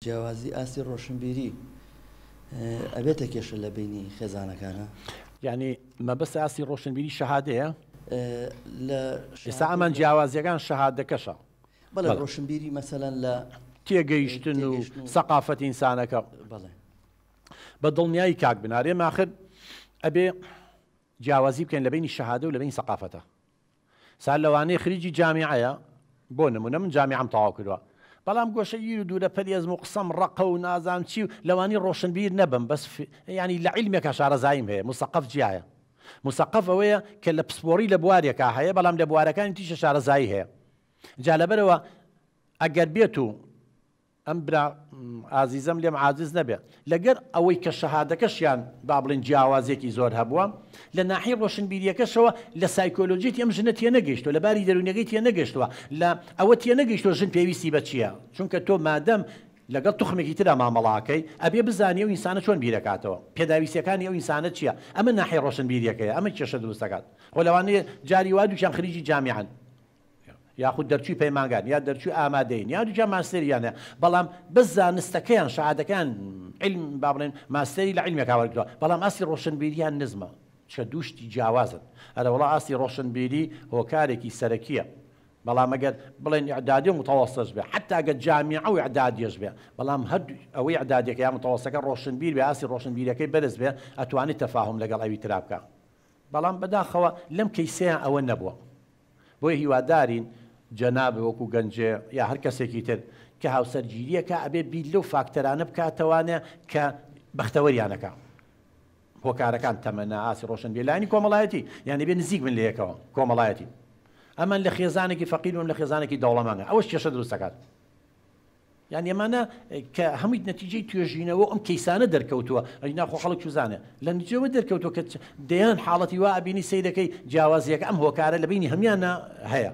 جیاوازی ئاسی ڕۆشنبیری ئەبێتە کێشە لە بینی خێزانەکانە؟ یعنی مەبەست ئاسی ڕۆشنبیری شەهادەیە لە ئێستا ئەمان جیاوازیەکان شەهادەکەشە بەڵێ ڕۆشنبیری مەسەلەن لە تێگەیشتن و سەقافەتی ئینسانەکە بەڵێ بە دڵنیایی کاک بنارێ ماخر ئەبێ جیاوازی بکەین لە بینی شەهادە و لە بینی سەقافەتە. سال لەوانەیە خریجی جامیعەیە بۆ نمونە من جامیعەم تەواو کردووە، بەڵام گۆشە گیر و دوورە پەرێزم و قسەم ڕقە و نازانم چی و لەوانی ڕۆشنبیر نەبم، بەس ینی لە عیلمێکە شارەزاییم هەیە. مسەقف جیایە، مسەقف ئەوەیە کە لە پسپۆری لە بوارێکە هەیە، بەڵام لە بوارەکانی تیشە شارەزایی هەیە. جا لەبەرەوە ئەگەر بێت و ئەم برا ئازیزەم لێم عاجز نەبێت لەگەر ئەوەی کە شەهادەکەشیان با بڵێن جیاوازێکی زۆر هەبووە، لە ناحیە ڕۆشنبیریەکەشەوە لە سایکۆلۆجیت ئەم ژنە تێنەگەیشتوە، لە باری دەرونەکەی تێنەگەیشتوە، لە ئەوە تێنەگەیشتوە ژن پێویستی بە چییە، چونکە تۆ مادەم لەگەڵ توخمێکی ترا مامەڵاکەی ئەبێ بزانێ و ئینسانە چۆن بیرەکاتەوە، پێداویستەکانی ئەو ئینسانە چییە. ئەمە ناحیە ڕۆشنبیریەکەیە، ئەمە کێشە دروستەکات. خۆ لەوانەیە جاری وا دووچیان خریجی جامیعەن یاخود دەرچووی پەیمانگان یا دەرچووی ئامادەین یا دووجا ماستەریانە، بەڵام بزانستەکەیان شەهادەکان علم با بڵێن ماستەری لە عیلمێکا وەرگرتووە، بەڵام ئاسی ڕۆشنبیریان نزمە چە دووشتی جیاوازن. هەرە وەڵا ئاسی ڕۆشنبیری هۆکارێکی سەرەکیە، بەڵام ئەگەر بڵێن ئیعدادی و متەوەسەتش بێ، حتا ئەگەر جامیعە و ئیعدادیەش بێ، بەڵام هەردوو ئەوەی ئیعدادیەکە یا متەوەسەتەکە ڕۆشنبیر بێ، ئاسی ڕۆشنبیریەکەی بەرز بێ، ئەتوانێت تەفاهم لەگەڵ ئەوی ترا بکە. بەڵام بەداخەوە لەم کەیسەیان ئەوە نەبووە. بۆیە هیوادارین جەناب وەکو گەنجێ یا هەر کەسێکی تر کە هاوسەرگیریەکە ئەبێ بیت لەو فاکتەرانە بکاتەوانێ کە بەختەوەریانەکە. هۆکارەکان تەمەنا ئاسی ڕۆشنبیری لایەنی کۆمەڵایەتی یانی بێ نزیک من لە یەکەوە کۆمەڵایەتی، ئەمان لە خێزانێکی فەقیر و لە خێزانێکی دەوڵەمەندە، ئەوەش کێشە دروست دەکات. یعنی ئەمانە کە هەمووی نەتیجەی توێژینەوە ئەم کەیسانە دەرکەوتووە، ئەی ناخۆ خەڵک چوزانێ لە نتیجەوە دەرکەوتووە کە دەیان حاڵەتی وا ئەبینی سەیرەکەی جیاوازیەکە ئەم هۆکارە لە بینی هەمیانە هەیە.